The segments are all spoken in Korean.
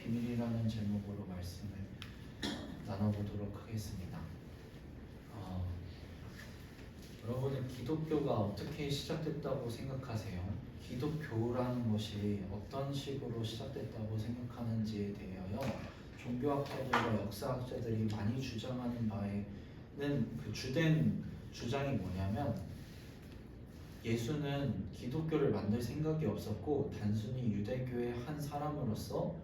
비밀이라는 제목으로 말씀을 나눠보도록 하겠습니다. 여러분은 기독교가 어떻게 시작됐다고 생각하세요? 기독교라는 것이 어떤 식으로 시작됐다고 생각하는지에 대하여 종교학자들과 역사학자들이 많이 주장하는 바에는 그 주된 주장이 뭐냐면, 예수는 기독교를 만들 생각이 없었고 단순히 유대교의 한 사람으로서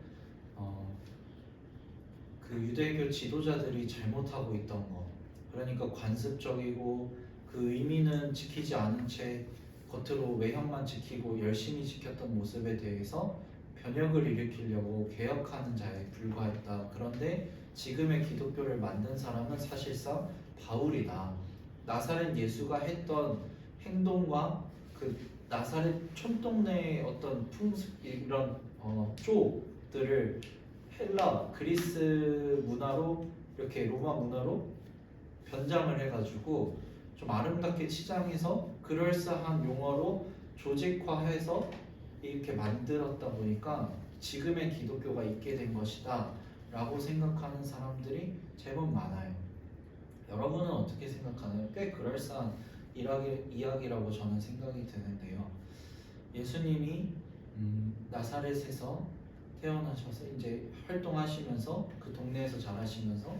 그 유대교 지도자들이 잘못하고 있던 것, 그러니까 관습적이고 그 의미는 지키지 않은 채 겉으로 외형만 지키고 열심히 지켰던 모습에 대해서 변혁을 일으키려고 개혁하는 자에 불과했다. 그런데 지금의 기독교를 만든 사람은 사실상 바울이다. 나사렛 예수가 했던 행동과 그 나사렛 촌동네의 어떤 풍습, 이런 쪽들을 헬라, 그리스 문화로, 이렇게 로마 문화로 변장을 해가지고 좀 아름답게 치장해서 그럴싸한 용어로 조직화해서 이렇게 만들었다 보니까 지금의 기독교가 있게 된 것이다 라고 생각하는 사람들이 제법 많아요. 여러분은 어떻게 생각하나요? 꽤 그럴싸한 이야기라고 저는 생각이 드는데요. 예수님이 나사렛에서 태어나셔서 이제 활동하시면서 그 동네에서 자라시면서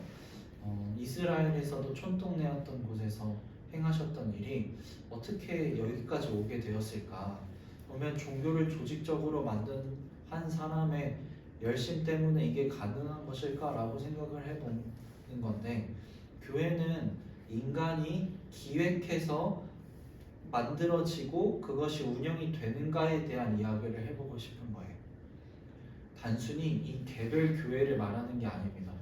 이스라엘에서도 촌동네였던 곳에서 행하셨던 일이 어떻게 여기까지 오게 되었을까? 보면 종교를 조직적으로 만든 한 사람의 열심 때문에 이게 가능한 것일까라고 생각을 해보는 건데, 교회는 인간이 기획해서 만들어지고 그것이 운영이 되는가에 대한 이야기를 해보고 싶은 거예요. 단순히 이 개별 교회를 말하는 게 아닙니다.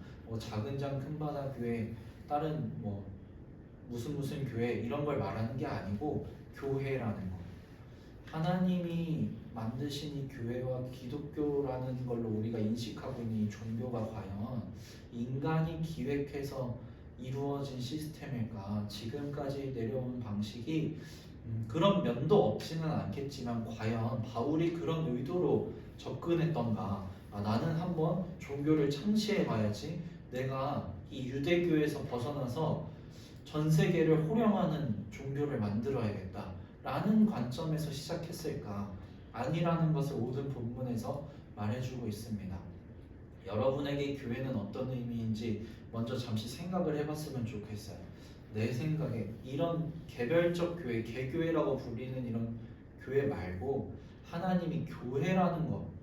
작은 장 큰 바다 교회, 다른 무슨 교회 이런 걸 말하는 게 아니고 교회라는 거. 하나님이 만드신 이 교회와 기독교라는 걸로 우리가 인식하고 있는 이 종교가 과연 인간이 기획해서 이루어진 시스템일까? 지금까지 내려온 방식이 그런 면도 없지는 않겠지만 과연 바울이 그런 의도로 접근했던가? 나는 한번 종교를 창시해 봐야지, 내가 이 유대교에서 벗어나서 전 세계를 호령하는 종교를 만들어야겠다 라는 관점에서 시작했을까? 아니라는 것을 오늘 본문에서 말해주고 있습니다. 여러분에게 교회는 어떤 의미인지 먼저 잠시 생각을 해봤으면 좋겠어요. 내 생각에 이런 개별적 교회, 개교회라고 불리는 이런 교회 말고 하나님이 교회라는 것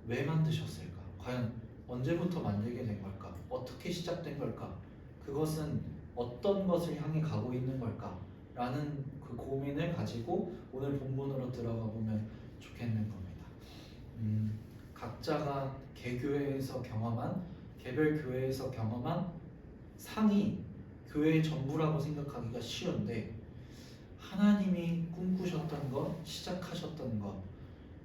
왜 만드셨을까? 과연 언제부터 만들게 된 걸까? 어떻게 시작된 걸까? 그것은 어떤 것을 향해 가고 있는 걸까? 라는 그 고민을 가지고 오늘 본문으로 들어가 보면 좋겠는 겁니다. 각자가 개교회에서 경험한, 개별 교회에서 경험한 상이 교회의 전부라고 생각하기가 쉬운데, 하나님이 꿈꾸셨던 것, 시작하셨던 것,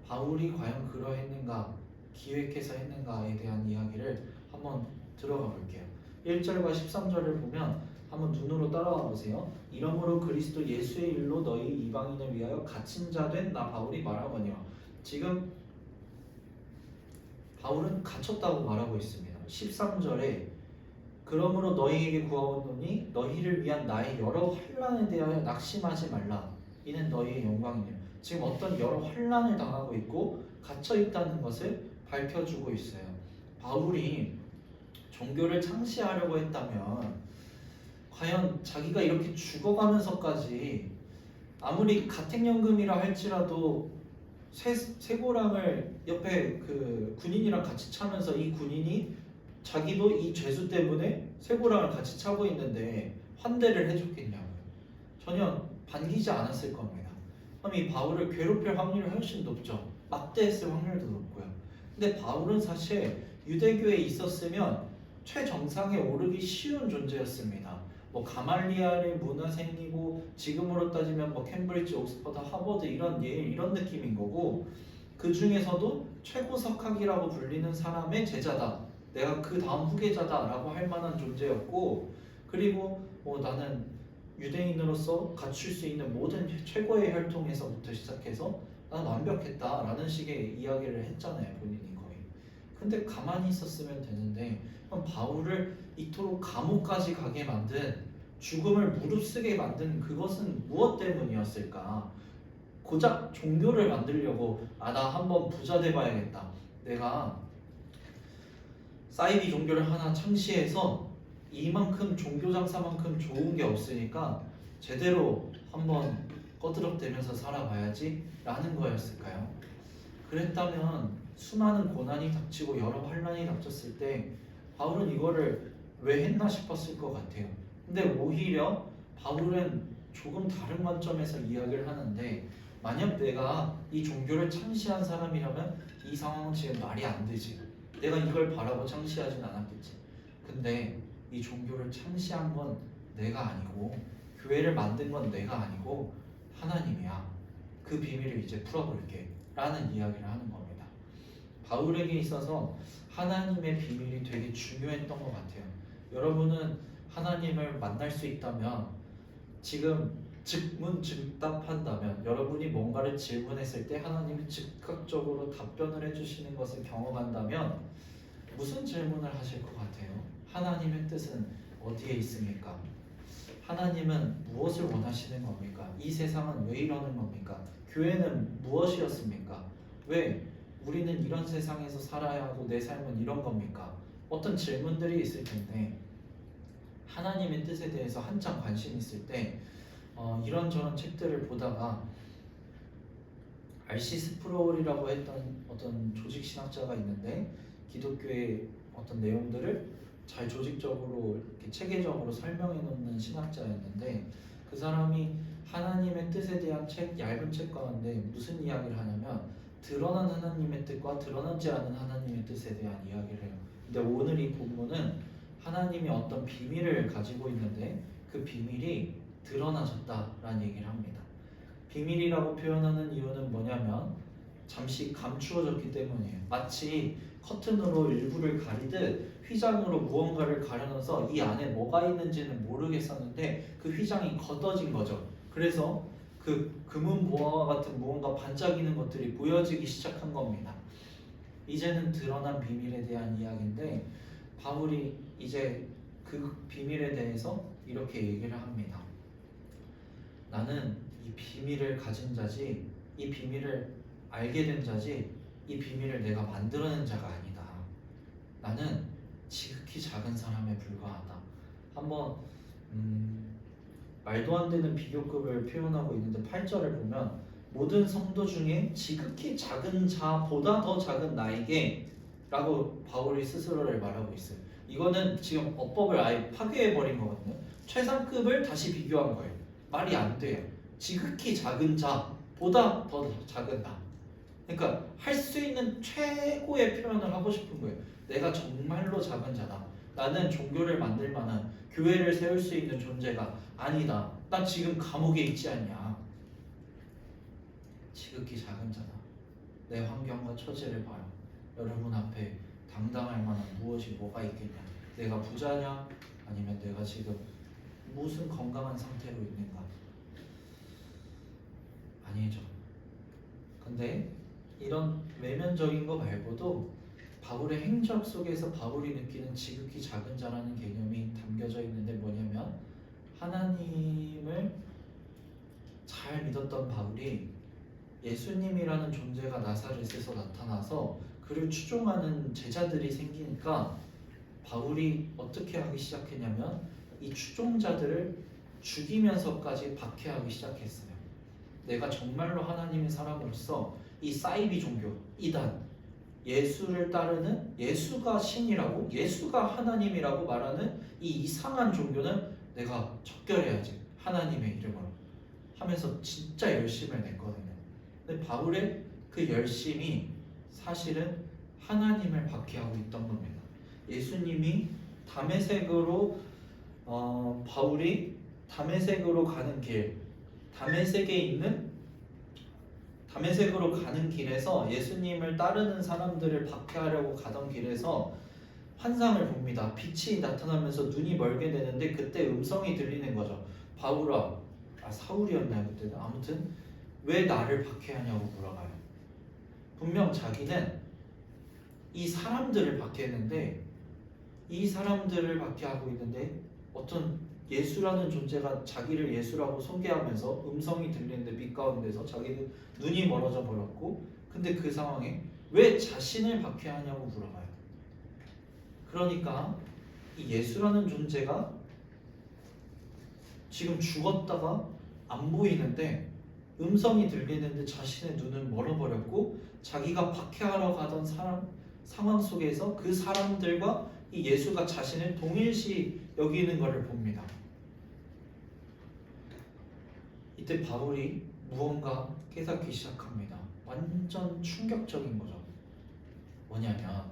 바울이 과연 그러했는가, 기획해서 했는가에 대한 이야기를 한번 들어가 볼게요. 1절과 13절을 보면 한번 눈으로 따라와 보세요. 이러므로 그리스도 예수의 일로 너희 이방인을 위하여 갇힌 자 된 나 바울이 말하거니와. 지금 바울은 갇혔다고 말하고 있습니다. 13절에 그러므로 너희에게 구하오노니 너희를 위한 나의 여러 환난에 대하여 낙심하지 말라. 이는 너희의 영광이니라. 지금 어떤 여러 환난을 당하고 있고 갇혀 있다는 것을 밝혀주고 있어요. 바울이 종교를 창시하려고 했다면 과연 자기가 이렇게 죽어가면서까지 아무리 가택연금이라 할지라도 쇠고랑을 옆에 그 군인이랑 같이 차면서 이 군인이 자기도 이 죄수 때문에 쇠고랑을 같이 차고 있는데 환대를 해줬겠냐고요. 전혀 반기지 않았을 겁니다. 그럼 이 바울을 괴롭힐 확률이 훨씬 높죠. 막대했을 확률도 높고요. 근데 바울은 사실 유대교에 있었으면 최정상에 오르기 쉬운 존재였습니다. 가말리알의 문화생이고 지금으로 따지면 캠브리지, 옥스퍼드, 하버드 이런 예일 이런 느낌인 거고, 그 중에서도 최고석학이라고 불리는 사람의 제자다, 내가 그 다음 후계자다라고 할 만한 존재였고, 그리고 나는 유대인으로서 갖출 수 있는 모든 최고의 혈통에서부터 시작해서 난 완벽했다라는 식의 이야기를 했잖아요, 본인이 거의. 근데 가만히 있었으면 되는데 그럼 바울을 이토록 감옥까지 가게 만든 죽음을 무릅쓰게 만든 그것은 무엇 때문이었을까? 고작 종교를 만들려고 나 한번 부자 돼봐야겠다. 내가 사이비 종교를 하나 창시해서 이만큼 종교 장사만큼 좋은 게 없으니까 제대로 한번 꺼드럭대면서 살아봐야지 라는 거였을까요? 그랬다면 수많은 고난이 닥치고 여러 환란이 닥쳤을 때 바울은 이거를 왜 했나 싶었을 것 같아요. 근데 오히려 바울은 조금 다른 관점에서 이야기를 하는데 만약 내가 이 종교를 창시한 사람이라면 이 상황은 지금 말이 안 되지. 내가 이걸 바라고 창시하진 않았겠지. 근데 이 종교를 창시한 건 내가 아니고 교회를 만든 건 내가 아니고 하나님이야. 그 비밀을 이제 풀어볼게 라는 이야기를 하는 겁니다. 바울에게 있어서 하나님의 비밀이 되게 중요했던 것 같아요. 여러분은 하나님을 만날 수 있다면 지금 즉문즉답한다면 여러분이 뭔가를 질문했을 때 하나님이 즉각적으로 답변을 해주시는 것을 경험한다면 무슨 질문을 하실 것 같아요? 하나님의 뜻은 어디에 있습니까? 하나님은 무엇을 원하시는 겁니까? 이 세상은 왜 이러는 겁니까? 교회는 무엇이었습니까? 왜 우리는 이런 세상에서 살아야 하고 내 삶은 이런 겁니까? 어떤 질문들이 있을 텐데 하나님의 뜻에 대해서 한창 관심 있을 때 이런저런 책들을 보다가 R.C. 스프로울이라고 했던 어떤 조직 신학자가 있는데 기독교의 어떤 내용들을 잘 조직적으로 이렇게 체계적으로 설명해 놓는 신학자였는데 그 사람이 하나님의 뜻에 대한 얇은 책 가운데 무슨 이야기를 하냐면 드러난 하나님의 뜻과 드러나지 않은 하나님의 뜻에 대한 이야기를 해요. 근데 오늘 이 본문은 하나님이 어떤 비밀을 가지고 있는데 그 비밀이 드러나졌다라는 얘기를 합니다. 비밀이라고 표현하는 이유는 뭐냐면 잠시 감추어졌기 때문이에요. 마치 커튼으로 일부를 가리듯 휘장으로 무언가를 가려놔서 이 안에 뭐가 있는지는 모르겠었는데 그 휘장이 걷어진 거죠. 그래서 그 금은보화와 같은 무언가 반짝이는 것들이 보여지기 시작한 겁니다. 이제는 드러난 비밀에 대한 이야기인데 바울이 이제 그 비밀에 대해서 이렇게 얘기를 합니다. 나는 이 비밀을 가진 자지, 이 비밀을 알게 된 자지, 이 비밀을 내가 만들어낸 자가 아니다. 나는 지극히 작은 사람에 불과하다. 한번 말도 안 되는 비교급을 표현하고 있는데 8절을 보면 모든 성도 중에 지극히 작은 자보다 더 작은 나에게 라고 바울이 스스로를 말하고 있어요. 이거는 지금 어법을 아예 파괴해버린 거거든요. 최상급을 다시 비교한 거예요. 말이 안 돼요. 지극히 작은 자보다 더 작은 나. 그러니까 할 수 있는 최고의 표현을 하고 싶은 거예요. 내가 정말로 작은 자다. 나는 종교를 만들 만한 교회를 세울 수 있는 존재가 아니다. 나 지금 감옥에 있지 않냐. 지극히 작은 자다. 내 환경과 처지를 봐요. 여러분 앞에 당당할 만한 무엇이 뭐가 있겠냐. 내가 부자냐 아니면 내가 지금 무슨 건강한 상태로 있는가. 아니죠. 근데 이런 외면적인 거 말고도 바울의 행적 속에서 바울이 느끼는 지극히 작은 자라는 개념이 담겨져 있는데 뭐냐면 하나님을 잘 믿었던 바울이 예수님이라는 존재가 나사렛에서 나타나서 그를 추종하는 제자들이 생기니까 바울이 어떻게 하기 시작했냐면 이 추종자들을 죽이면서까지 박해하기 시작했어요. 내가 정말로 하나님의 사람으로서 이 사이비 종교, 이단, 예수를 따르는 예수가 신이라고 예수가 하나님이라고 말하는 이 이상한 종교는 내가 척결해야지 하나님의 이름으로 하면서 진짜 열심을 냈거든요. 근데 바울의 그 열심이 사실은 하나님을 박해하고 있던 겁니다. 예수님이 다메섹으로 바울이 다메섹으로 가는 길, 다메섹으로 가는 길에서 예수님을 따르는 사람들을 박해하려고 가던 길에서 환상을 봅니다. 빛이 나타나면서 눈이 멀게 되는데 그때 음성이 들리는 거죠. 바울아, 사울이었나요 그때는? 아무튼 왜 나를 박해하냐고 물어봐요. 분명 자기는 이 사람들을 박해했는데, 이 사람들을 박해하고 있는데 어떤 예수라는 존재가 자기를 예수라고 소개하면서 음성이 들리는데 빛 가운데서 자기는 눈이 멀어져 버렸고, 근데 그 상황에 왜 자신을 박해하냐고 물어봐요. 그러니까 이 예수라는 존재가 지금 죽었다가 안 보이는데 음성이 들리는데 자신의 눈은 멀어버렸고, 자기가 박해하러 가던 상황 속에서 그 사람들과 이 예수가 자신을 동일시 여기는 것을 봅니다. 이때 바울이 무언가 깨닫기 시작합니다. 완전 충격적인 거죠. 뭐냐면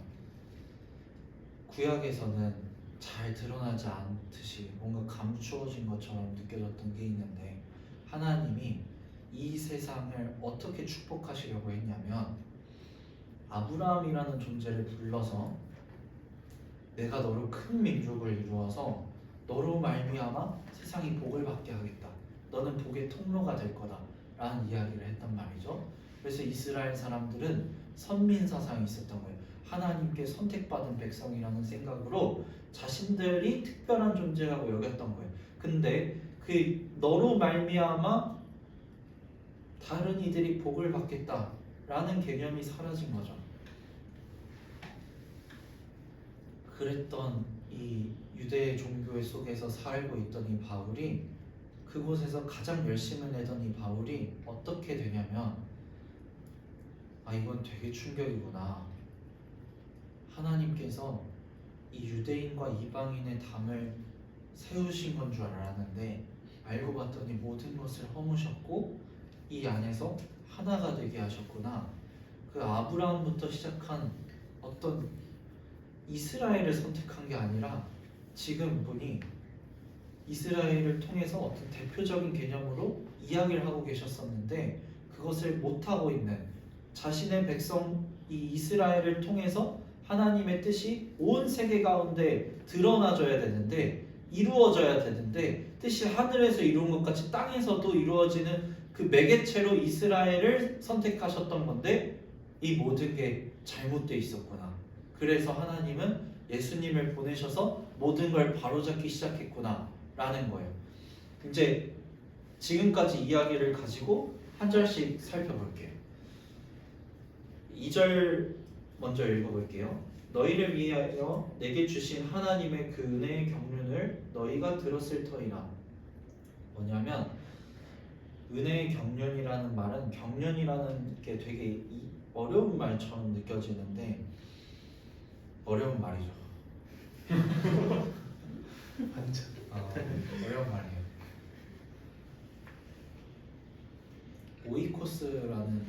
구약에서는 잘 드러나지 않듯이 뭔가 감추어진 것처럼 느껴졌던 게 있는데, 하나님이 이 세상을 어떻게 축복하시려고 했냐면 아브라함이라는 존재를 불러서 내가 너로 큰 민족을 이루어서 너로 말미암아 세상이 복을 받게 하겠다. 너는 복의 통로가 될 거다. 라는 이야기를 했단 말이죠. 그래서 이스라엘 사람들은 선민사상이 있었던 거예요. 하나님께 선택받은 백성이라는 생각으로 자신들이 특별한 존재라고 여겼던 거예요. 근데 그 너로 말미암아 다른 이들이 복을 받겠다라는 개념이 사라진 거죠. 그랬던 이 유대 종교 속에서 살고 있던 이 바울이, 그곳에서 가장 열심을 내던 이 바울이 어떻게 되냐면, 아, 이건 되게 충격이구나. 하나님께서 이 유대인과 이방인의 담을 세우신 건 줄 알았는데 알고 봤더니 모든 것을 허무셨고 이 안에서 하나가 되게 하셨구나. 그 아브라함부터 시작한 어떤 이스라엘을 선택한 게 아니라 지금 보니 이스라엘을 통해서 어떤 대표적인 개념으로 이야기를 하고 계셨었는데, 그것을 못하고 있는 자신의 백성 이 이스라엘을 통해서 하나님의 뜻이 온 세계 가운데 드러나져야 되는데, 이루어져야 되는데, 뜻이 하늘에서 이루어진 것 같이 땅에서도 이루어지는 그 매개체로 이스라엘을 선택하셨던 건데 이 모든 게 잘못되어 있었구나. 그래서 하나님은 예수님을 보내셔서 모든 걸 바로잡기 시작했구나 라는 거예요. 이제 지금까지 이야기를 가지고 한 절씩 살펴볼게요. 2절 먼저 읽어볼게요. 너희를 위하여 내게 주신 하나님의 그 은혜의 경륜을 너희가 들었을 터이라. 뭐냐면 은혜의 경륜이라는 말은, 경륜이라는 게 되게 어려운 말처럼 느껴지는데 어려운 말이죠. 완전 어려운 말이에요. 오이코스라는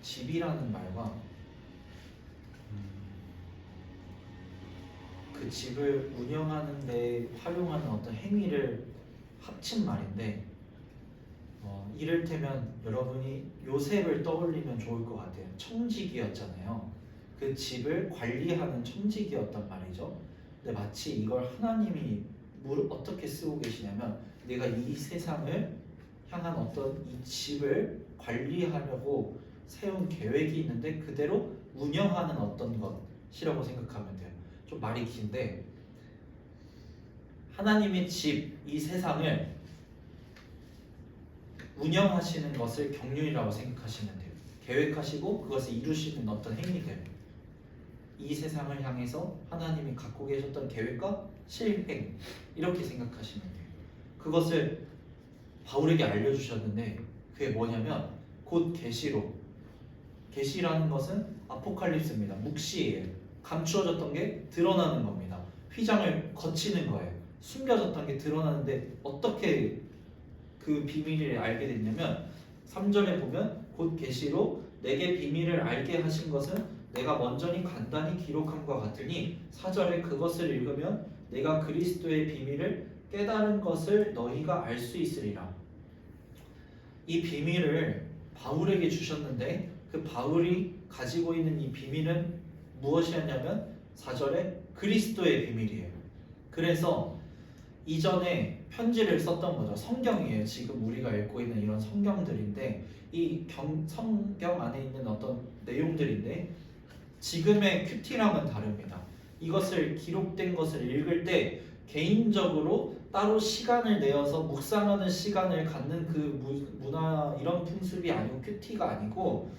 집이라는 말과 그 집을 운영하는 데 활용하는 어떤 행위를 합친 말인데, 이를테면 여러분이 요셉을 떠올리면 좋을 것 같아요. 청지기였잖아요. 그 집을 관리하는 청지기였단 말이죠. 근데 마치 이걸 하나님이 어떻게 쓰고 계시냐면, 내가 이 세상을 향한 어떤 이 집을 관리하려고 세운 계획이 있는데 그대로 운영하는 어떤 것이라고 생각하면 돼요. 좀 말이 긴데, 하나님의 집, 이 세상을 운영하시는 것을 경륜이라고 생각하시면 돼요. 계획하시고 그것을 이루시는 어떤 행위들, 이 세상을 향해서 하나님이 갖고 계셨던 계획과 실행, 이렇게 생각하시면 돼요. 그것을 바울에게 알려주셨는데 그게 뭐냐면 곧 계시록. 계시라는 것은 아포칼립스입니다. 묵시예요. 감추어졌던 게 드러나는 겁니다. 휘장을 거치는 거예요. 숨겨졌던 게 드러나는데 어떻게 그 비밀을 알게 됐냐면 3절에 보면 곧 계시로 내게 비밀을 알게 하신 것은 내가 먼저니 간단히 기록함과 같으니 4절에 그것을 읽으면 내가 그리스도의 비밀을 깨달은 것을 너희가 알 수 있으리라. 이 비밀을 바울에게 주셨는데 그 바울이 가지고 있는 이 비밀은 무엇이었냐면 4절에 그리스도의 비밀이에요. 그래서 이전에 편지를 썼던 거죠. 성경이에요. 지금 우리가 읽고 있는 이런 성경들인데 이 성경 안에 있는 어떤 내용들인데 지금의 큐티랑은 다릅니다. 이것을 기록된 것을 읽을 때 개인적으로 따로 시간을 내어서 묵상하는 시간을 갖는 그 문화 이런 풍습이 아니고 큐티가 아니고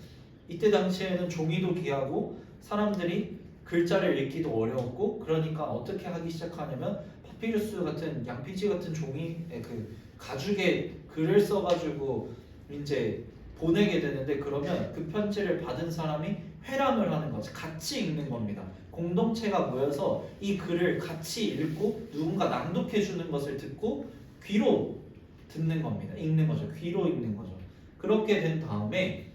이때 당시에는 종이도 귀하고 사람들이 글자를 읽기도 어려웠고 그러니까 어떻게 하기 시작하냐면 파피루스 같은 양피지 같은 종이에 그 가죽에 글을 써가지고 이제 보내게 되는데 그러면 그 편지를 받은 사람이 회람을 하는 거죠. 같이 읽는 겁니다. 공동체가 모여서 이 글을 같이 읽고 누군가 낭독해 주는 것을 듣고 귀로 듣는 겁니다. 읽는 거죠. 귀로 읽는 거죠. 그렇게 된 다음에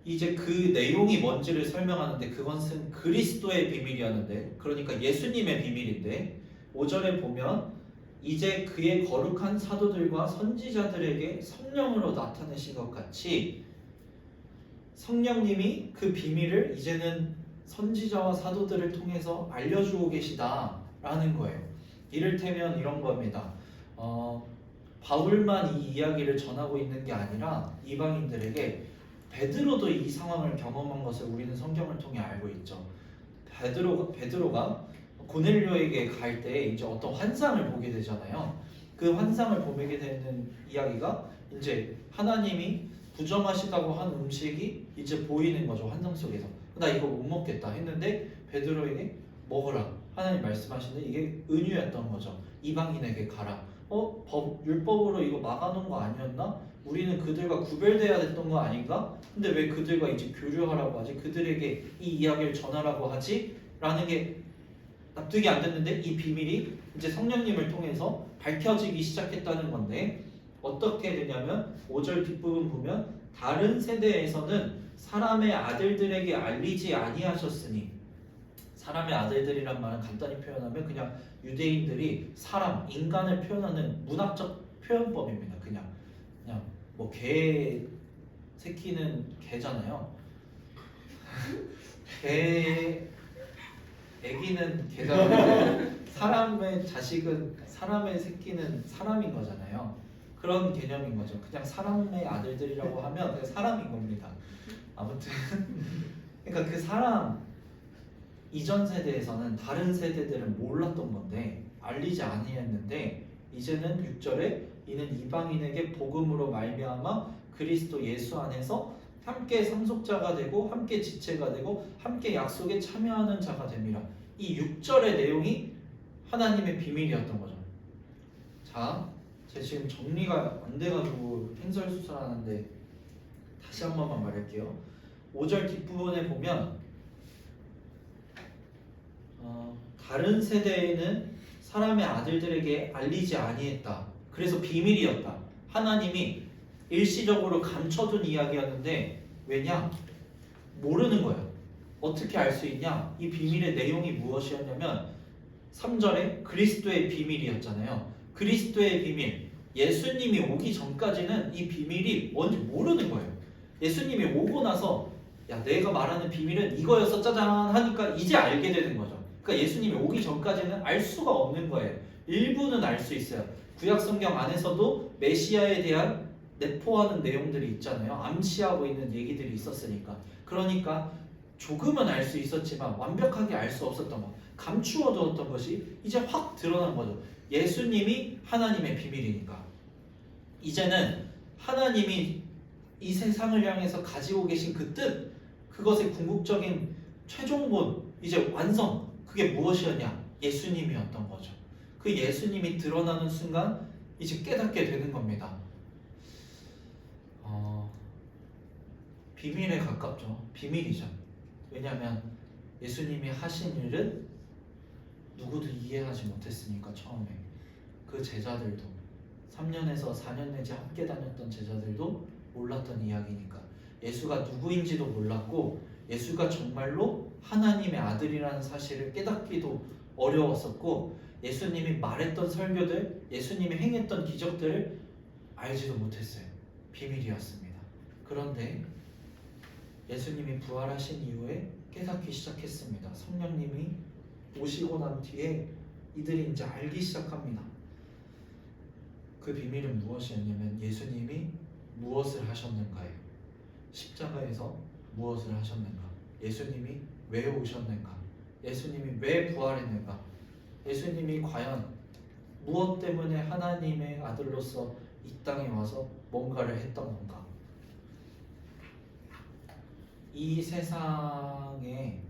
이제 그 내용이 뭔지를 설명하는데 그것은 그리스도의 비밀이었는데 그러니까 예수님의 비밀인데 5절에 보면 이제 그의 거룩한 사도들과 선지자들에게 성령으로 나타내신 것 같이 성령님이 그 비밀을 이제는 선지자와 사도들을 통해서 알려주고 계시다라는 거예요. 이를테면 이런 겁니다. 바울만 이 이야기를 전하고 있는 게 아니라 이방인들에게 베드로도 이 상황을 경험한 것을 우리는 성경을 통해 알고 있죠. 베드로가 고넬료에게 갈 때 이제 어떤 환상을 보게 되잖아요. 그 환상을 보게 되는 이야기가 이제 하나님이 부정하시다고 한 음식이 이제 보이는 거죠. 환상 속에서. 나 이거 못 먹겠다 했는데 베드로에게 먹어라. 하나님 말씀하시는데 이게 은유였던 거죠. 이방인에게 가라. 율법으로 이거 막아놓은 거 아니었나? 우리는 그들과 구별돼야 됐던 거 아닌가? 근데 왜 그들과 이제 교류하라고 하지? 그들에게 이 이야기를 전하라고 하지? 라는 게 납득이 안 됐는데 이 비밀이 이제 성령님을 통해서 밝혀지기 시작했다는 건데 어떻게 되냐면 5절 뒷부분 보면 다른 세대에서는 사람의 아들들에게 알리지 아니하셨으니 사람의 아들들이란 말은 간단히 표현하면 그냥 유대인들이 사람, 인간을 표현하는 문학적 표현법입니다. 그냥 뭐 개 새끼는 개잖아요. 개 애기는 개잖아요. 사람의 자식은 사람의 새끼는 사람인 거잖아요. 그런 개념인 거죠. 그냥 사람의 아들들이라고 하면 그냥 사람인 겁니다. 아무튼 그러니까 그 사람 이전 세대에서는 다른 세대들은 몰랐던 건데 알리지 아니했는데 이제는 6절에 이는 이방인에게 복음으로 말미암아 그리스도 예수 안에서 함께 상속자가 되고 함께 지체가 되고 함께 약속에 참여하는 자가 됩니다. 이 6절의 내용이 하나님의 비밀이었던 거죠. 자, 제가 지금 정리가 안 돼가지고 횡설수설하는데 다시 한 번만 말할게요. 5절 뒷부분에 보면 다른 세대에는 사람의 아들들에게 알리지 아니했다. 그래서 비밀이었다. 하나님이 일시적으로 감춰둔 이야기였는데 왜냐? 모르는 거예요. 어떻게 알 수 있냐? 이 비밀의 내용이 무엇이었냐면 3절에 그리스도의 비밀이었잖아요. 그리스도의 비밀. 예수님이 오기 전까지는 이 비밀이 뭔지 모르는 거예요. 예수님이 오고 나서 야 내가 말하는 비밀은 이거였어 짜잔 하니까 이제 알게 되는 거죠. 그러니까 예수님이 오기 전까지는 알 수가 없는 거예요. 일부는 알 수 있어요. 구약성경 안에서도 메시아에 대한 내포하는 내용들이 있잖아요. 암시하고 있는 얘기들이 있었으니까. 그러니까 조금은 알 수 있었지만 완벽하게 알 수 없었던 것, 감추어두었던 것이 이제 확 드러난 거죠. 예수님이 하나님의 비밀이니까. 이제는 하나님이 이 세상을 향해서 가지고 계신 그 뜻, 그것의 궁극적인 최종본, 이제 완성, 그게 무엇이었냐? 예수님이었던 거죠. 그 예수님이 드러나는 순간 이제 깨닫게 되는 겁니다. 비밀에 가깝죠. 비밀이죠. 왜냐하면 예수님이 하신 일은 누구도 이해하지 못했으니까 처음에 그 제자들도 3년에서 4년 내지 함께 다녔던 제자들도 몰랐던 이야기니까 예수가 누구인지도 몰랐고 예수가 정말로 하나님의 아들이라는 사실을 깨닫기도 어려웠었고 예수님이 말했던 설교들, 예수님이 행했던 기적들을 알지도 못했어요. 비밀이었습니다. 그런데 예수님이 부활하신 이후에 깨닫기 시작했습니다. 성령님이 오시고 난 뒤에 이들이 이제 알기 시작합니다. 그 비밀은 무엇이었냐면 예수님이 무엇을 하셨는가예요. 십자가에서 무엇을 하셨는가? 예수님이 왜 오셨는가? 예수님이 왜 부활했는가? 예수님이 과연 무엇 때문에 하나님의 아들로서 이 땅에 와서 뭔가를 했던 건가? 이 세상에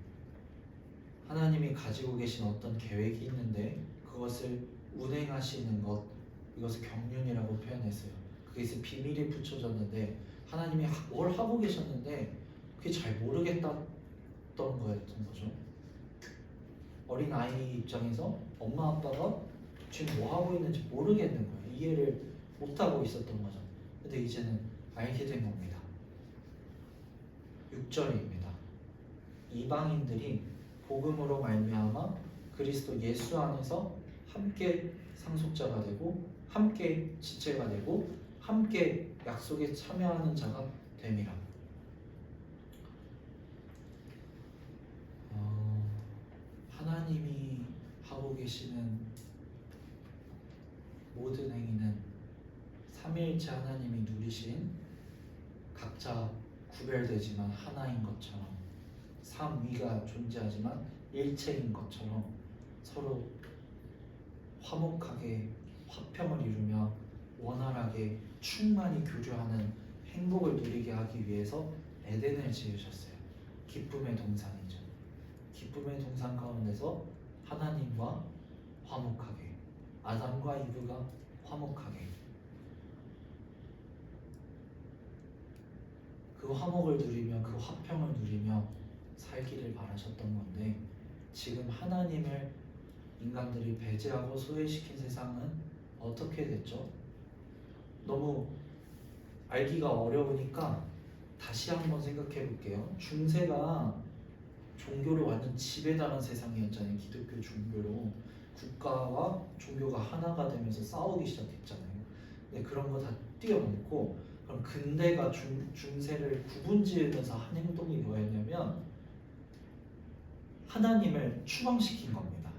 하나님이 가지고 계신 어떤 계획이 있는데 그것을 운행하시는 것, 이것을 경륜이라고 표현했어요. 그게 비밀이 붙여졌는데 하나님이 뭘 하고 계셨는데 그게 잘 모르겠다던 거였던 거죠. 어린 아이 입장에서 엄마 아빠가 지금 뭐 하고 있는지 모르겠는 거예요. 이해를 못 하고 있었던 거죠. 근데 이제는 알게 된 겁니다. 6절입니다. 이방인들이 복음으로 말미암아 그리스도 예수 안에서 함께 상속자가 되고 함께 지체가 되고 함께 약속에 참여하는 자가 됨이라. 하나님이 하고 계시는 모든 행위는 삼위일체 하나님이 누리신 각자 구별되지만 하나인 것처럼 삼위가 존재하지만 일체인 것처럼 서로 화목하게 화평을 이루며 원활하게 충만히 교류하는 행복을 누리게 하기 위해서 에덴을 지으셨어요. 기쁨의 동산이죠. 기쁨의 동산 가운데서 하나님과 화목하게, 아담과 이브가 화목하게, 그 화목을 누리며 그 화평을 누리며 살기를 바라셨던 건데, 지금 하나님을 인간들이 배제하고 소외시킨 세상은 어떻게 됐죠? 너무 알기가 어려우니까 다시 한번 생각해 볼게요. 중세가 종교를 완전 지배당한 세상이었잖아요. 기독교 종교로 국가와 종교가 하나가 되면서 싸우기 시작했잖아요. 근데 그런 거 다 뛰어넘고, 그럼 근대가 중세를 구분지으면서 한 행동이 뭐였냐면 하나님을 추방시킨 겁니다.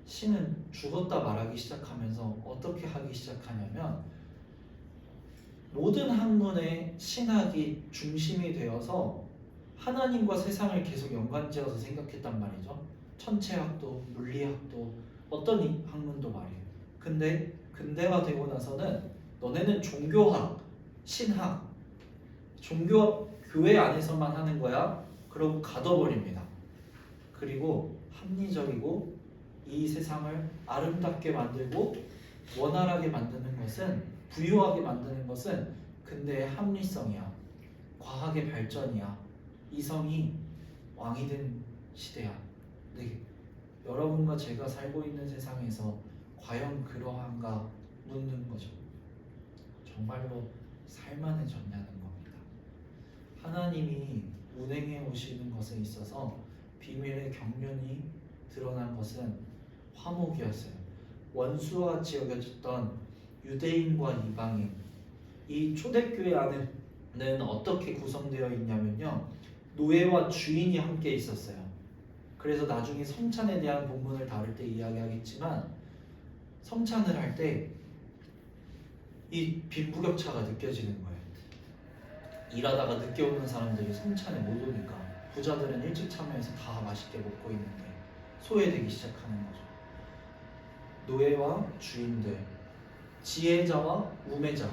신은 죽었다 말하기 시작하면서 어떻게 하기 시작하냐면 모든 학문의 신학이 중심이 되어서 하나님과 세상을 계속 연관지어서 생각했단 말이죠. 천체학도, 물리학도, 어떤 학문도 말이에요. 근데 근대화 되고 나서는 너네는 종교학, 신학, 종교 교회 안에서만 하는 거야. 그러고 가둬버립니다. 그리고 합리적이고 이 세상을 아름답게 만들고 원활하게 만드는 것은, 부유하게 만드는 것은 근대의 합리성이야. 과학의 발전이야. 이성이 왕이 된 시대야. 네. 여러분과 제가 살고 있는 세상에서 과연 그러한가 묻는 거죠. 정말로 살만해졌냐는 겁니다. 하나님이 운행해 오시는 것에 있어서 비밀의 경륜이 드러난 것은 화목이었어요. 원수와 같이 여겨졌던 유대인과 이방인, 이 초대교회 안에는 어떻게 구성되어 있냐면요, 노예와 주인이 함께 있었어요. 그래서 나중에 성찬에 대한 본문을 다룰 때 이야기하겠지만, 성찬을 할 때 이 빈부격차가 느껴지는 거예요. 일하다가 늦게 오는 사람들이 성찬에 못 오니까 부자들은 일찍 참여해서 다 맛있게 먹고 있는데 소외되기 시작하는 거죠. 노예와 주인들, 지혜자와 우매자,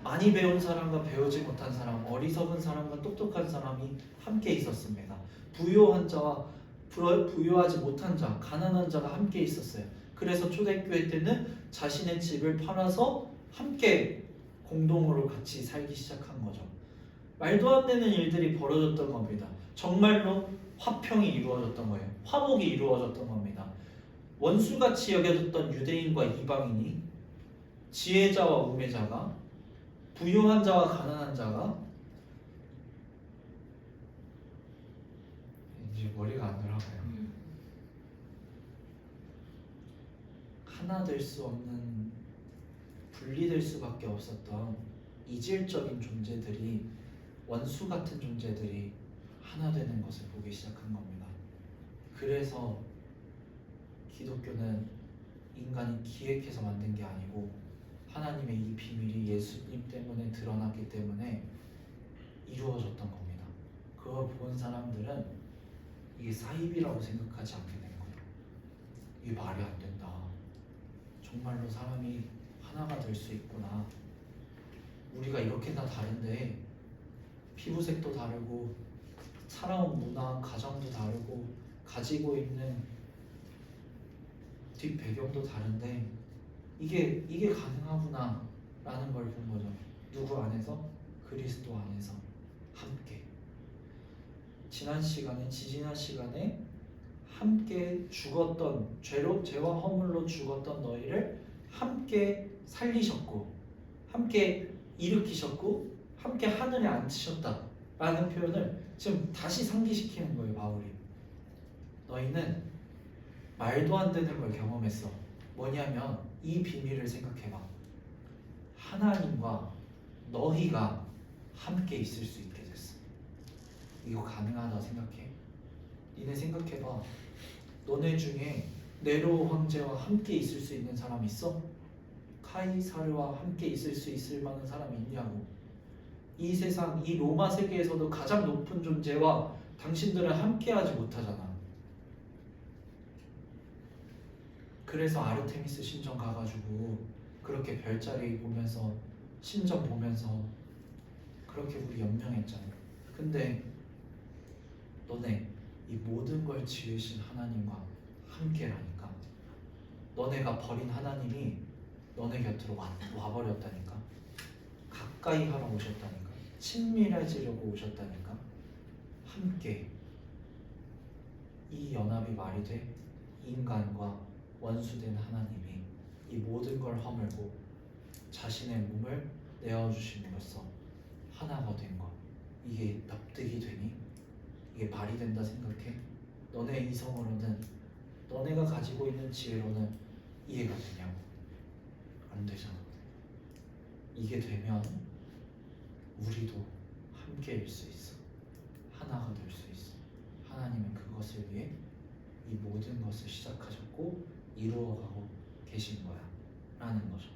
많이 배운 사람과 배우지 못한 사람, 어리석은 사람과 똑똑한 사람이 함께 있었습니다. 부유한 자와 부유하지 못한 자, 가난한 자가 함께 있었어요. 그래서 초대교회 때는 자신의 집을 팔아서 함께 공동으로 같이 살기 시작한 거죠. 말도 안 되는 일들이 벌어졌던 겁니다. 정말로 화평이 이루어졌던 거예요. 화목이 이루어졌던 겁니다. 원수같이 여겨졌던 유대인과 이방인이, 지혜자와 우매자가, 부유한 자와 가난한 자가, 이제 머리가 안 돌아가요. 하나 될 수 없는, 분리될 수밖에 없었던 이질적인 존재들이, 원수 같은 존재들이 하나 되는 것을 보기 시작한 겁니다. 그래서 기독교는 인간이 기획해서 만든 게 아니고 하나님의 이 비밀이 예수님 때문에 드러났기 때문에 이루어졌던 겁니다. 그걸 본 사람들은 이게 사입이라고 생각하지 않게 된 거예요. 이게 말이 안 된다. 정말로 사람이 하나가 될 수 있구나. 우리가 이렇게 다 다른데 피부색도 다르고 살아온 문화, 가정도 다르고 가지고 있는 뒷 배경도 다른데 이게 가능하구나 라는 걸 본 거죠. 누구 안에서? 그리스도 안에서 함께. 지지난 시간에 함께 죽었던 죄와 허물로 죽었던 너희를 함께 살리셨고 함께 일으키셨고 함께 하늘에 앉히셨다 라는 표현을 지금 다시 상기시키는 거예요. 바울이. 너희는 말도 안 되는 걸 경험했어. 뭐냐면 이 비밀을 생각해봐. 하나님과 너희가 함께 있을 수 있게 됐어. 이거 가능하다 생각해? 니네 생각해봐. 너네 중에 네로 황제와 함께 있을 수 있는 사람 있어? 카이사르와 함께 있을 수 있을 만한 사람이 있냐고. 이 세상, 이 로마 세계에서도 가장 높은 존재와 당신들은 함께하지 못하잖아. 그래서 아르테미스 신전 가가지고 그렇게 별자리 보면서 신전 보면서 그렇게 우리 연명했잖아. 근데 너네 이 모든 걸 지으신 하나님과 함께라니까. 너네가 버린 하나님이 너네 곁으로 와버렸다니까. 가까이 하러 오셨다니까. 친밀해지려고 오셨다니까. 함께. 이 연합이 말이 돼? 인간과 원수된 하나님이 이 모든 걸 허물고 자신의 몸을 내어주심으로써 하나가 된 것. 이게 납득이 되니? 이게 말이 된다 생각해? 너네 이성으로는, 너네가 가지고 있는 지혜로는 이해가 되냐고? 안 되잖아. 이게 되면 우리도 함께일 수 있어. 하나가 될 수 있어. 하나님은 그것을 위해 이 모든 것을 시작하셨고 이루어가고 계신 거야 라는 거죠.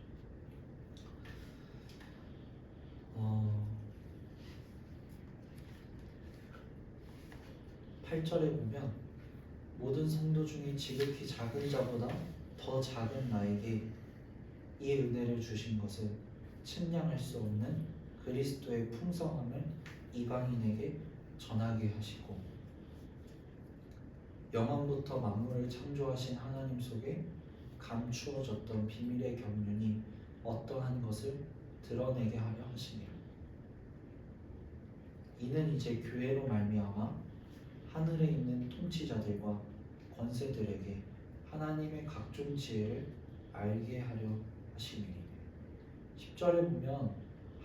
8절에 보면 모든 성도 중에 지극히 작은 자보다 더 작은 나에게 이 은혜를 주신 것을 측량할 수 없는 그리스도의 풍성함을 이방인에게 전하게 하시고 영원부터 만물을 창조하신 하나님 속에 감추어졌던 비밀의 경륜이 어떠한 것을 드러내게 하려 하시니라. 이는 이제 교회로 말미암아 하늘에 있는 통치자들과 권세들에게 하나님의 각종 지혜를 알게 하려 하심이니. 10절에 보면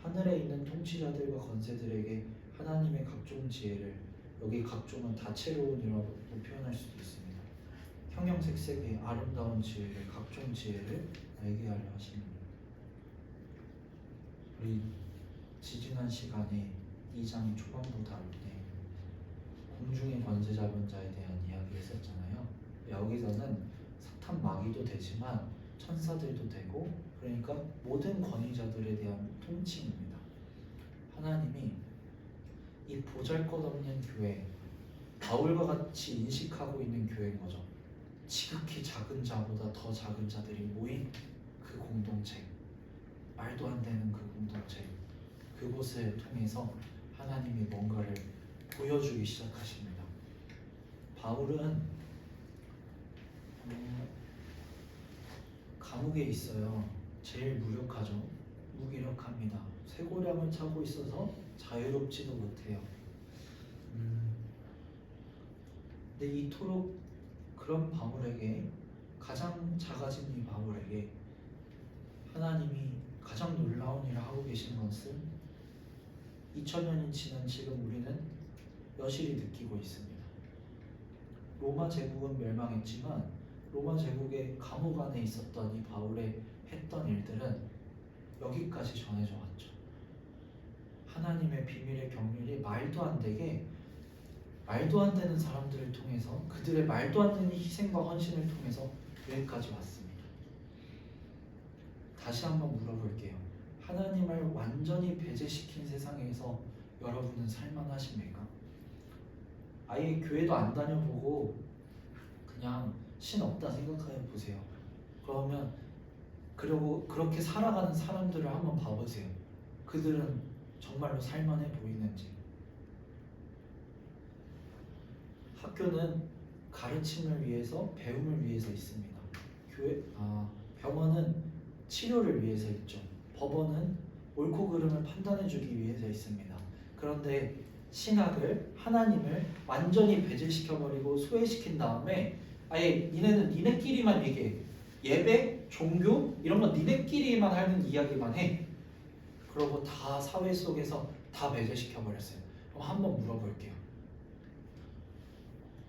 하늘에 있는 통치자들과 권세들에게 하나님의 각종 지혜를, 여기 각종은 다채로운이라고 표현할 수도 있습니다. 형형색색의 아름다운 지혜를, 각종 지혜를 알게 하려 하십니다. 우리 지지난 시간에 2장 초반부 다룰 때 공중의 권세 잡은 자에 대한 이야기 했었잖아요. 여기서는 사탄 마귀도 되지만 천사들도 되고, 그러니까 모든 권위자들에 대한 통칭입니다. 하나님이 이 보잘것없는 교회, 바울과 같이 인식하고 있는 교회인 거죠. 지극히 작은 자보다 더 작은 자들이 모인 그 공동체, 말도 안 되는 그 공동체, 그곳을 통해서 하나님이 뭔가를 보여주기 시작하십니다. 바울은 감옥에 있어요. 제일 무력하죠. 무기력합니다. 쇠고량을 차고 있어서 자유롭지도 못해요. 근데 이토록 그런 바울에게, 가장 작아진 이 바울에게 하나님이 가장 놀라운 일을 하고 계신 것은 2000년이 지난 지금 우리는 여실히 느끼고 있습니다. 로마 제국은 멸망했지만 로마 제국의 감옥 안에 있었던 이 바울의 했던 일들은 여기까지 전해져 왔죠. 하나님의 비밀의 경륜이 말도 안 되게, 말도 안 되는 사람들을 통해서, 그들의 말도 안 되는 희생과 헌신을 통해서 여기까지 왔습니다. 다시 한번 물어볼게요. 하나님을 완전히 배제시킨 세상에서 여러분은 살만하십니까? 아예 교회도 안 다녀보고 그냥 신 없다 생각해 보세요. 그러면 그리고 그렇게 살아가는 사람들을 한번 봐보세요. 그들은 정말로 살만해 보이는지. 학교는 가르침을 위해서, 배움을 위해서 있습니다. 병원은 치료를 위해서 있죠. 법원은 옳고 그름을 판단해주기 위해서 있습니다. 그런데 신학을, 하나님을 완전히 배제시켜버리고 소외시킨 다음에 아예 니네는 니네끼리만 얘기해. 예배, 종교 이런 건 니네끼리만 하는 이야기만 해. 그러고 다 사회 속에서 다 배제시켜버렸어요. 그럼 한번 물어볼게요.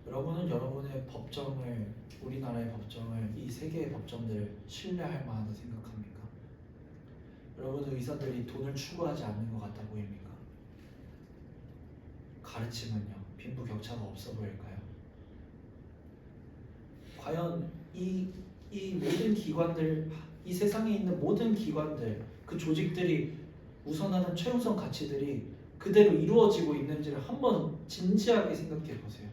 여러분은 여러분의 법정을, 우리나라의 법정을, 이 세계의 법정들을 신뢰할 만하다 생각합니까? 여러분은 의사들이 돈을 추구하지 않는 것 같아 보입니까? 가르침은요, 빈부격차가 없어 보일까요? 과연 이 모든 기관들, 이 세상에 있는 모든 기관들, 그 조직들이 우선하는 최우선 가치들이 그대로 이루어지고 있는지를 한번 진지하게 생각해 보세요.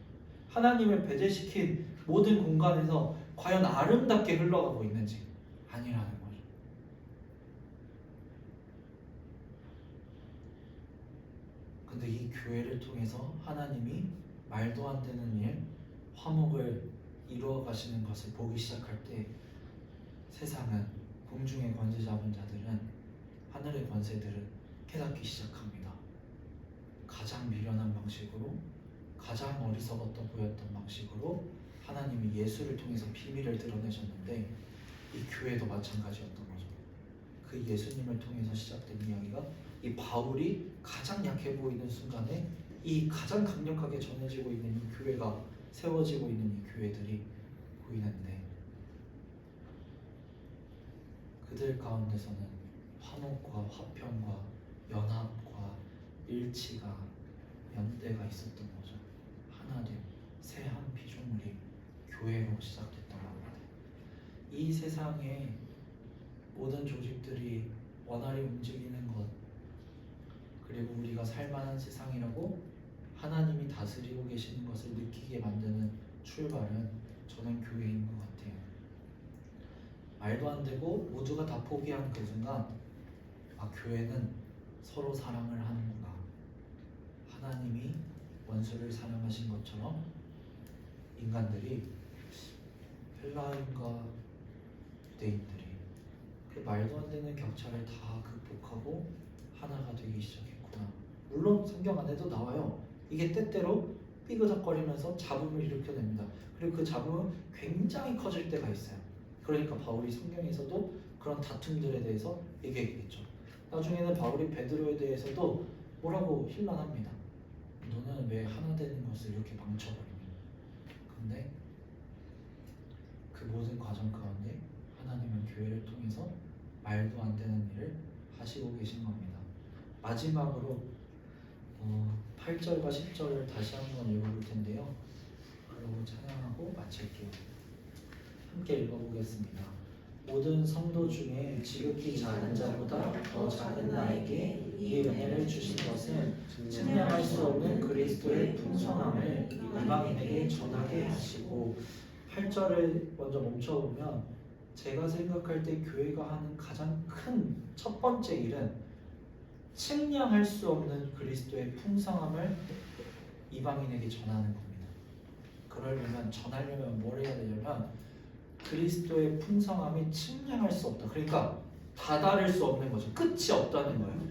하나님을 배제시킨 모든 공간에서 과연 아름답게 흘러가고 있는지 아니라는 거죠. 근데 이 교회를 통해서 하나님이 말도 안 되는 일, 화목을 이루어 가시는 것을 보기 시작할 때 세상은, 공중의 권세 잡은 자들은, 하늘의 권세들은 깨닫기 시작합니다. 가장 미련한 방식으로, 가장 어리석었다 보였던 방식으로 하나님이 예수를 통해서 비밀을 드러내셨는데 이 교회도 마찬가지였던 거죠. 그 예수님을 통해서 시작된 이야기가 이 바울이 가장 약해 보이는 순간에 이 가장 강력하게 전해지고 있는 이 교회가 세워지고 있는 이 교회들이 보이는데 그들 가운데서는 화목과 화평과 연합과 일치가, 연대가 있었던 거죠. 하나된 새 한 피조물이 교회로 시작됐던 겁니다. 이 세상의 모든 조직들이 원활히 움직이는 것, 그리고 우리가 살만한 세상이라고 하나님이 다스리고 계시는 것을 느끼게 만드는 출발은 저는 교회인 것 같아요. 말도 안 되고 모두가 다 포기한 그 순간 교회는 서로 사랑을 하는구나. 하나님이 원수를 사랑하신 것처럼 인간들이, 헬라인과 유대인들이 그 말도 안 되는 격차를 다 극복하고 하나가 되기 시작했구나. 물론 성경 안에도 나와요. 이게 때때로 삐그덕거리면서 잡음을 일으켜냅니다. 그리고 그 잡음은 굉장히 커질 때가 있어요. 그러니까 바울이 성경에서도 그런 다툼들에 대해서 얘기했겠죠. 나중에는 바울이 베드로에 대해서도 뭐라고 힐난합니다. 너는 왜 하나 되는 것을 이렇게 망쳐버리니? 근데 그 모든 과정 가운데 하나님은 교회를 통해서 말도 안 되는 일을 하시고 계신 겁니다. 마지막으로 8절과 10절을 다시 한번 읽어볼 텐데요. 그리고 찬양하고 마칠게요. 함께 읽어보겠습니다. 모든 성도 중에 지극히 작은 자보다 더 작은 나에게 이 은혜를 주신 것은 측량할 수 없는 그리스도의 풍성함을 이방인에게 전하게 하시고. 8절을 먼저 멈춰보면 제가 생각할 때 교회가 하는 가장 큰 첫 번째 일은 측량할 수 없는 그리스도의 풍성함을 이방인에게 전하는 겁니다. 그러려면, 전하려면 뭘 해야 되냐면 그리스도의 풍성함이 측량할 수 없다. 그러니까 다다를 수 없는 거죠. 끝이 없다는 거예요.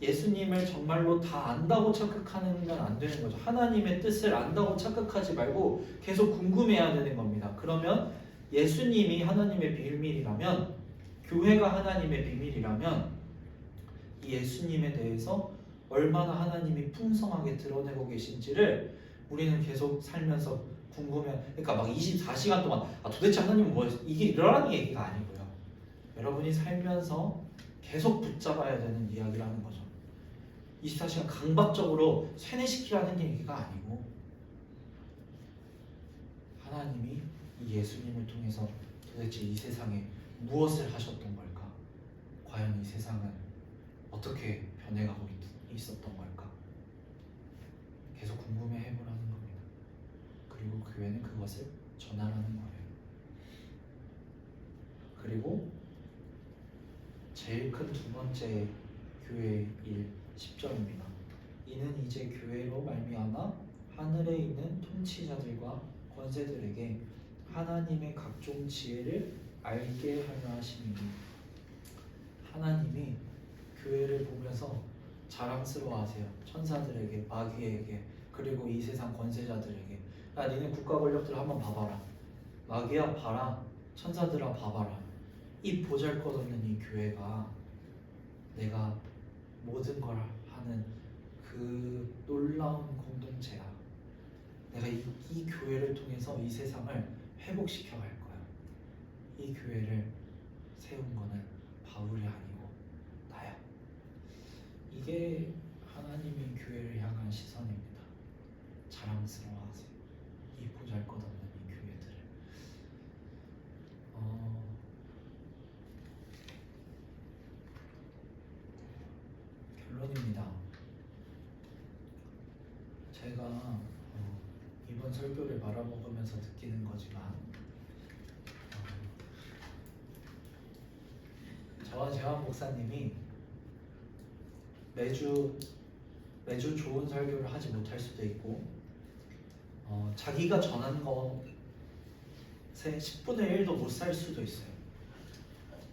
예수님을 정말로 다 안다고 착각하는 건 안 되는 거죠. 하나님의 뜻을 안다고 착각하지 말고 계속 궁금해야 되는 겁니다. 그러면 예수님이 하나님의 비밀이라면, 교회가 하나님의 비밀이라면 이 예수님에 대해서 얼마나 하나님이 풍성하게 드러내고 계신지를 우리는 계속 살면서 궁금해. 그러니까 막 24시간 동안 도대체 하나님은 뭐였어? 이게 이러라는 얘기가 아니고요. 여러분이 살면서 계속 붙잡아야 되는 이야기라는 거죠. 24시간 강박적으로 세뇌시키라는 얘기가 아니고 하나님이 이 예수님을 통해서 도대체 이 세상에 무엇을 하셨던 걸까? 과연 이 세상은 어떻게 변해가고 있었던 걸까? 계속 궁금해 해보라는 겁니다. 것을 전하라는 거예요. 그리고 제일 큰 두 번째 교회의 일 10절입니다. 이는 이제 교회로 말미암아 하늘에 있는 통치자들과 권세들에게 하나님의 각종 지혜를 알게 하려 하심이니. 하나님이 교회를 보면서 자랑스러워하세요. 천사들에게, 마귀에게, 그리고 이 세상 권세자들에게. 야, 니네 국가 권력들 한번 봐봐라. 마귀야 봐라. 천사들아 봐봐라. 이 보잘것없는 이 교회가 내가 모든 걸 하는 그 놀라운 공동체야. 내가 이 교회를 통해서 이 세상을 회복시켜 갈 거야. 이 교회를 세운 거는 바울이 아니고 나야. 이게 하나님이 교회를 향한 시선입니다. 자랑스러워하세요. 이 보잘것없는 이 교회들을. 결론입니다. 제가 이번 설교를 말아먹으면서 느끼는 거지만 저와 재환 목사님이 매주 좋은 설교를 하지 못할 수도 있고 자기가 전한 것에 10분의 1도 못 살 수도 있어요.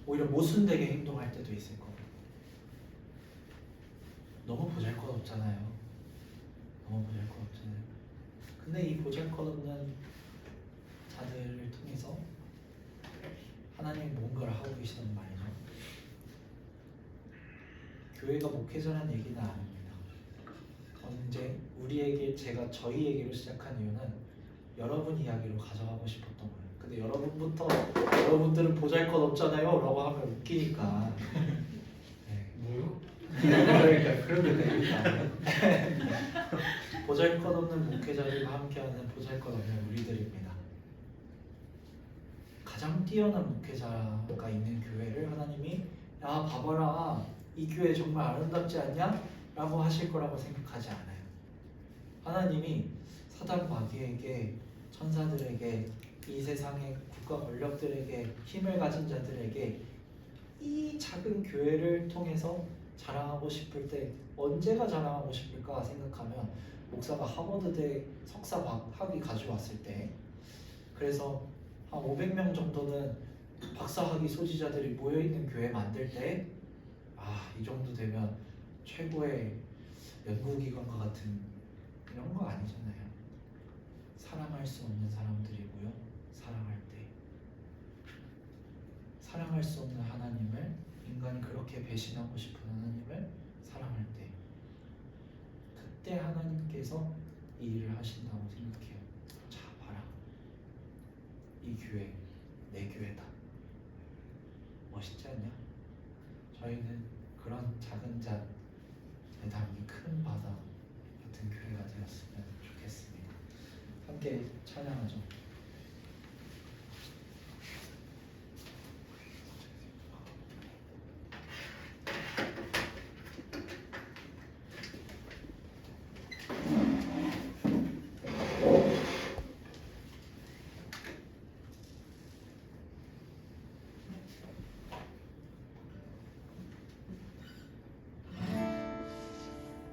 오히려 모순되게 행동할 때도 있을 거고. 너무 보잘것없잖아요. 너무 보잘것없잖아요. 근데 이 보잘것없는 자들을 통해서 하나님이 뭔가를 하고 계시단 말이죠. 교회가 목회자라는 얘기는 아닙니다. 언제 우리에게 제가 저희에게로 시작한 이유는 여러분 이야기로 가져가고 싶었던 거예요. 근데 여러분들은 보잘것없잖아요 라고 하면 웃기니까. 네. 뭐요? 그러니까 그러면 되니까. 보잘것없는 목회자들과 함께하는 보잘것없는 우리들입니다. 가장 뛰어난 목회자가 있는 교회를 하나님이 야 봐봐라 이 교회 정말 아름답지 않냐? 라고 하실 거라고 생각하지 않아요. 하나님이 사단 마귀에게, 천사들에게, 이 세상의 국가 권력들에게, 힘을 가진 자들에게 이 작은 교회를 통해서 자랑하고 싶을 때 언제가 자랑하고 싶을까 생각하면 목사가 하버드대 석사 학위 가져왔을 때, 그래서 한 500명 정도는 박사학위 소지자들이 모여있는 교회 만들 때 이 정도 되면 최고의 연구기관과 같은 이런 거 아니잖아요. 사랑할 수 없는 사람들이 모여 사랑할 때, 사랑할 수 없는 하나님을, 인간이 그렇게 배신하고 싶은 하나님을 사랑할 때, 그때 하나님께서 이 일을 하신다고 생각해요. 자 봐라, 이 교회 내 교회다. 멋있지 않냐? 저희는 그런 작은 자 담이 큰 바다 같은 교회가 되었으면 좋겠습니다. 함께 찬양하죠.